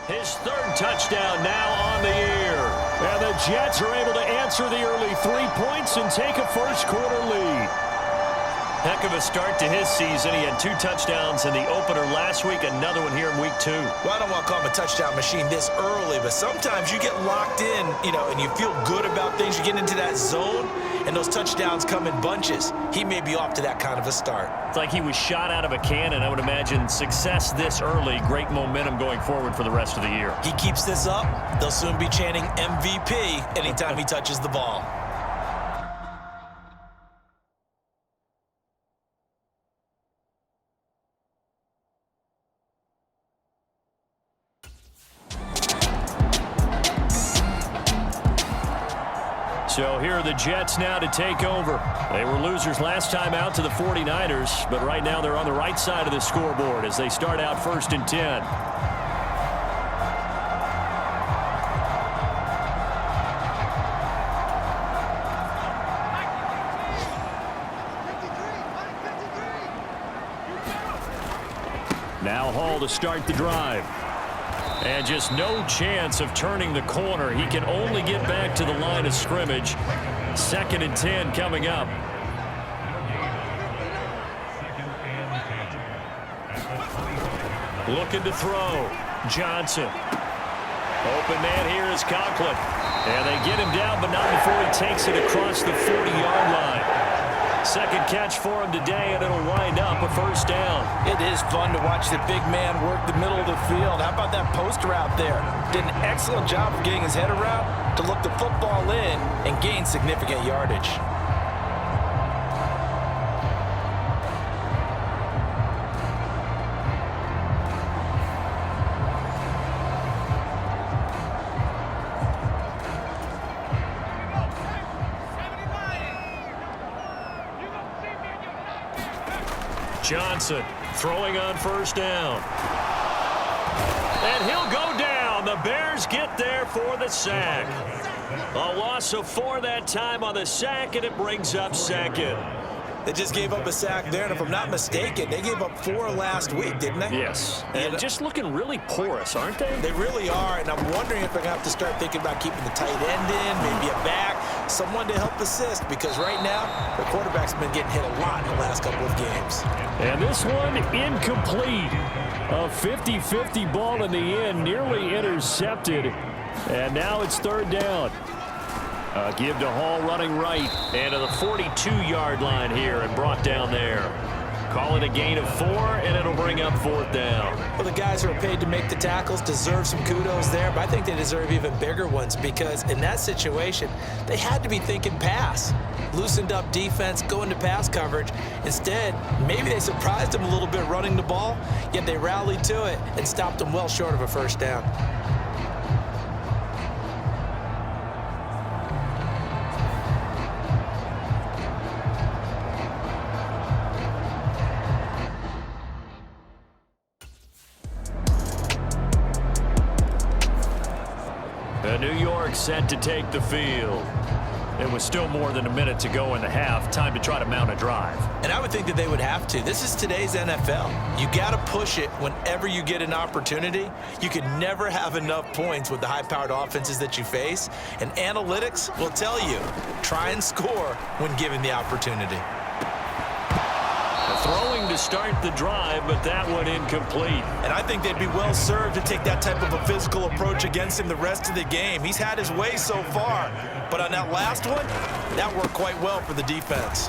His third touchdown now on the year. And the Jets are able to answer the early 3 points and take a first-quarter lead. Heck of a start to his season. He had 2 touchdowns in the opener last week, another one here in week 2. Well, I don't want to call him a touchdown machine this early, but sometimes you get locked in, and you feel good about things. You get into that zone, and those touchdowns come in bunches. He may be off to that kind of a start. It's like he was shot out of a cannon. I would imagine success this early, great momentum going forward for the rest of the year. He keeps this up, they'll soon be chanting MVP anytime he touches the ball. So here are the Jets now to take over. They were losers last time out to the 49ers, but right now they're on the right side of the scoreboard as they start out 1st and 10. Now Hall to start the drive. And just no chance of turning the corner. He can only get back to the line of scrimmage. 2nd and 10 coming up. Looking to throw. Johnson. Open man here is Conklin. And they get him down, but not before he takes it across the 40-yard line. 2nd catch for him today, and it'll wind up a first down. It is fun to watch the big man work the middle of the field. How about that post route there? Did an excellent job of getting his head around to look the football in and gain significant yardage. Johnson throwing on first down. And he'll go down. The Bears get there for the sack. A loss of 4 that time on the sack, and it brings up 2nd. They just gave up a sack there, and if I'm not mistaken, they gave up 4 last week, didn't they? Yes, and just looking really porous, aren't they? They really are, and I'm wondering if they're going to have to start thinking about keeping the tight end in, maybe a back, someone to help assist, because right now, the quarterback's been getting hit a lot in the last couple of games. And this one incomplete. A 50-50 ball in the end, nearly intercepted, and now it's 3rd down. Give to Hall running right and to the 42-yard line here and brought down there. Call it a gain of 4, and it'll bring up 4th down. Well, the guys who are paid to make the tackles deserve some kudos there, but I think they deserve even bigger ones because in that situation, they had to be thinking pass. Loosened up defense, going to pass coverage. Instead, maybe they surprised them a little bit running the ball, yet they rallied to it and stopped them well short of a first down. New York set to take the field. It was still more than a minute to go in the half. Time to try to mount a drive. And I would think that they would have to. This is today's NFL. You got to push it whenever you get an opportunity. You can never have enough points with the high-powered offenses that you face. And analytics will tell you, try and score when given the opportunity. Throwing to start the drive, but that one incomplete. And I think they'd be well served to take that type of a physical approach against him the rest of the game. He's had his way so far, but on that last one, that worked quite well for the defense.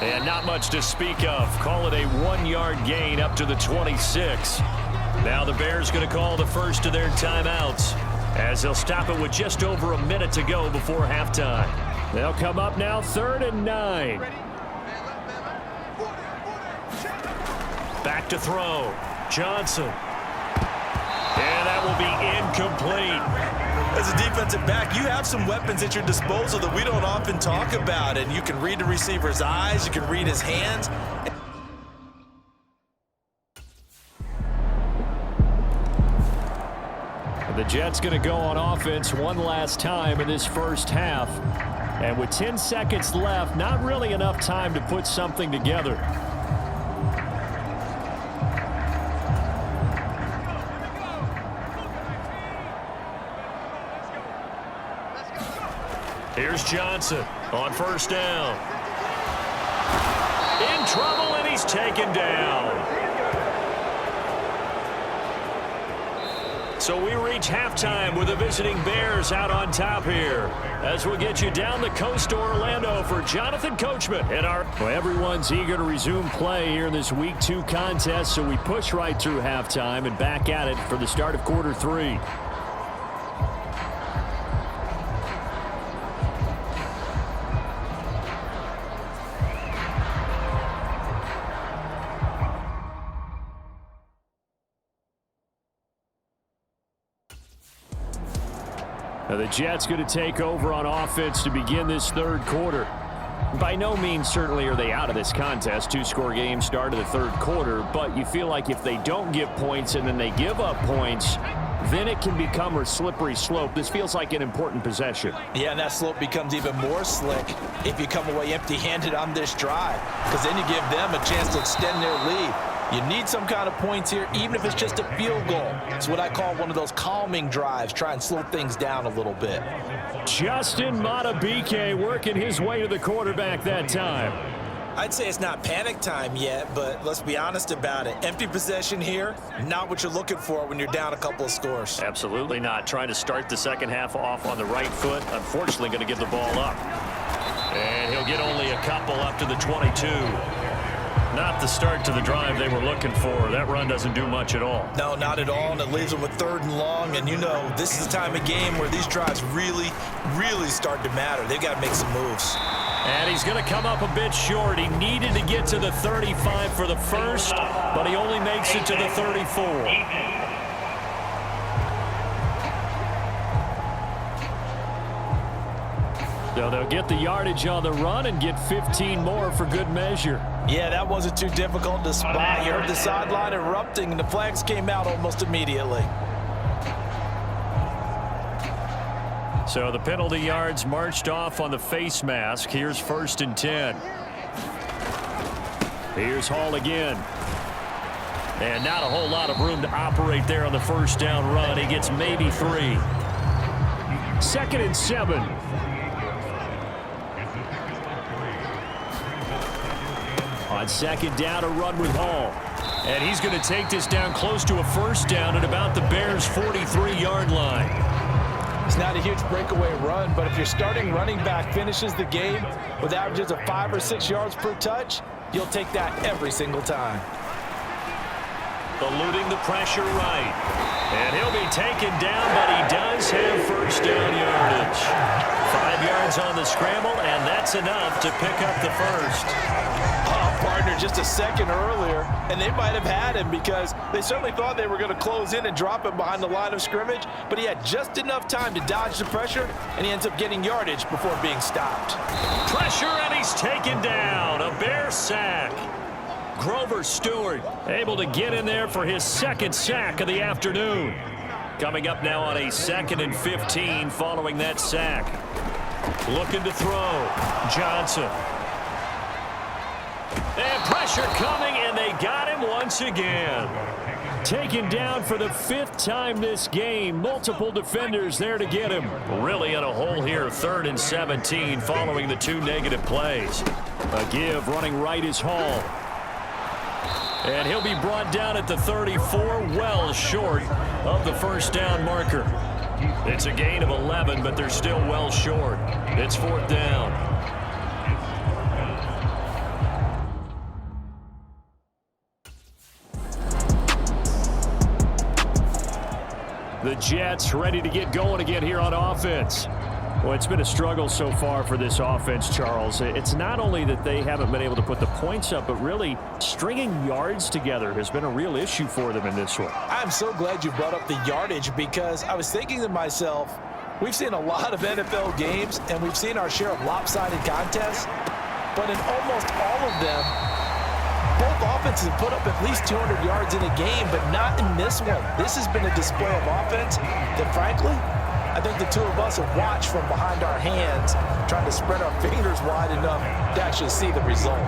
And not much to speak of. Call it a 1-yard gain up to the 26. Now the Bears going to call the first of their timeouts as they'll stop it with just over a minute to go before halftime. They'll come up now 3rd and 9. Back to throw. Johnson. And that will be incomplete. As a defensive back, you have some weapons at your disposal that we don't often talk about. And you can read the receiver's eyes. You can read his hands. The Jets going to go on offense one last time in this first half. And with 10 seconds left, not really enough time to put something together. Here's Johnson on first down. In trouble, and he's taken down. So we reach halftime with the visiting Bears out on top here. As we'll get you down the coast to Orlando for Jonathan Coachman. Well, everyone's eager to resume play here in this Week 2 contest, so we push right through halftime and back at it for the start of quarter 3. Now the Jets going to take over on offense to begin this third quarter. By no means certainly are they out of this contest. 2-score game start of the third quarter, but you feel like if they don't get points and then they give up points, then it can become a slippery slope. This feels like an important possession. Yeah, and that slope becomes even more slick if you come away empty-handed on this drive, because then you give them a chance to extend their lead. You need some kind of points here, even if it's just a field goal. It's what I call one of those calming drives. Try and slow things down a little bit. Justin Madubuike working his way to the quarterback that time. I'd say it's not panic time yet, but let's be honest about it. Empty possession here, not what you're looking for when you're down a couple of scores. Absolutely not. Trying to start the second half off on the right foot. Unfortunately, going to give the ball up. And he'll get only a couple up to the 22. Not the start to the drive they were looking for. That run doesn't do much at all. No, not at all, and it leaves them with 3rd and long. And you know, this is the time of game where these drives really start to matter. They've got to make some moves. And he's going to come up a bit short. He needed to get to the 35 for the first, but he only makes it to the 34. So they'll get the yardage on the run and get 15 more for good measure. Yeah, that wasn't too difficult to spot. You heard the sideline erupting, and the flags came out almost immediately. So the penalty yards marched off on the face mask. Here's 1st and 10. Here's Hall again. And not a whole lot of room to operate there on the first down run. He gets maybe 3. 2nd and 7. On 2nd down, a run with Hall. And he's going to take this down close to a first down at about the Bears' 43-yard line. It's not a huge breakaway run, but if your starting running back finishes the game with averages of 5 or 6 yards per touch, you'll take that every single time. Eluding the pressure right. And he'll be taken down, but he does have first down yardage. 5 yards on the scramble, and that's enough to pick up the first. Partner just a second earlier, and they might have had him because they certainly thought they were going to close in and drop him behind the line of scrimmage, but he had just enough time to dodge the pressure, and he ends up getting yardage before being stopped. Pressure, and he's taken down. A Bear sack. Grover Stewart able to get in there for his 2nd sack of the afternoon. Coming up now on a 2nd and 15 following that sack. Looking to throw. Johnson. And pressure coming, and they got him once again. Taken down for the 5th time this game. Multiple defenders there to get him. Really in a hole here. 3rd and 17 following the 2 negative plays. A give running right is Hall. And he'll be brought down at the 34, well short of the first down marker. It's a gain of 11, but they're still well short. It's 4th down. The Jets ready to get going again here on offense. Well, it's been a struggle so far for this offense, Charles. It's not only that they haven't been able to put the points up, but really stringing yards together has been a real issue for them in this one. I'm so glad you brought up the yardage because I was thinking to myself, we've seen a lot of NFL games and we've seen our share of lopsided contests, but in almost all of them, both offenses have put up at least 200 yards in a game, but not in this one. This has been a display of offense that, frankly, I think the two of us have watched from behind our hands, trying to spread our fingers wide enough to actually see the result.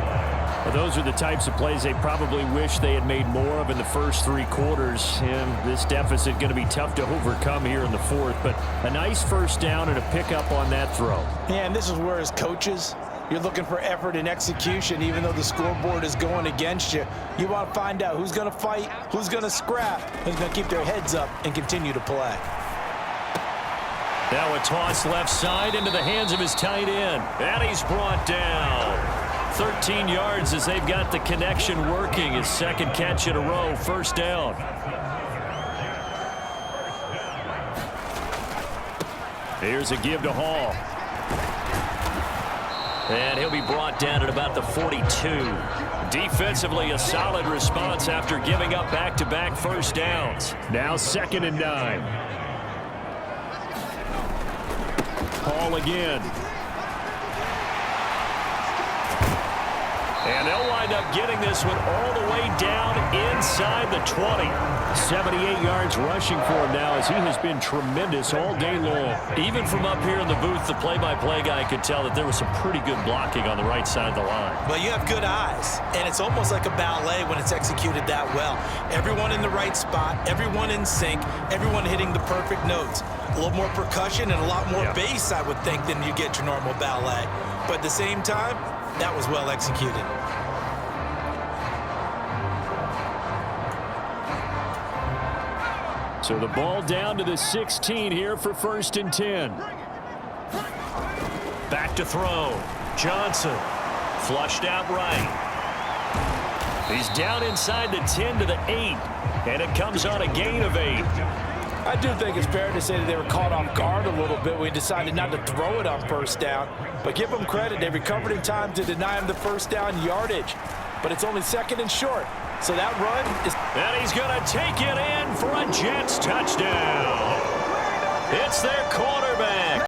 Well, those are the types of plays they probably wish they had made more of in the first 3 quarters. And this deficit going to be tough to overcome here in the 4th. But a nice first down and a pickup on that throw. Yeah, and this is where as coaches, you're looking for effort and execution. Even though the scoreboard is going against you, you want to find out who's going to fight, who's going to scrap, who's going to keep their heads up and continue to play. Now a toss left side into the hands of his tight end. And he's brought down. 13 yards as they've got the connection working. His second catch in a row, first down. Here's a give to Hall. And he'll be brought down at about the 42. Defensively, a solid response after giving up back-to-back first downs. Now 2nd and 9. Hall again. And they'll wind up getting this one all the way down inside the 20. 78 yards rushing for him now as he has been tremendous all day long. Even from up here in the booth, the play-by-play guy could tell that there was some pretty good blocking on the right side of the line. Well, you have good eyes, and it's almost like a ballet when it's executed that well. Everyone in the right spot, everyone in sync, everyone hitting the perfect notes. A little more percussion and a lot more bass, I would think, than you get your normal ballet. But at the same time, that was well executed. So the ball down to the 16 here for 1st and 10. Back to throw. Johnson. Flushed out right. He's down inside the 10 to the 8. And it comes on a gain of 8. I do think it's fair to say that they were caught off guard a little bit. We decided not to throw it on first down. But give them credit. They recovered in time to deny him the first down yardage. But it's only 2nd and short. So that run is... And he's going to take it in for a Jets touchdown. It's their quarterback.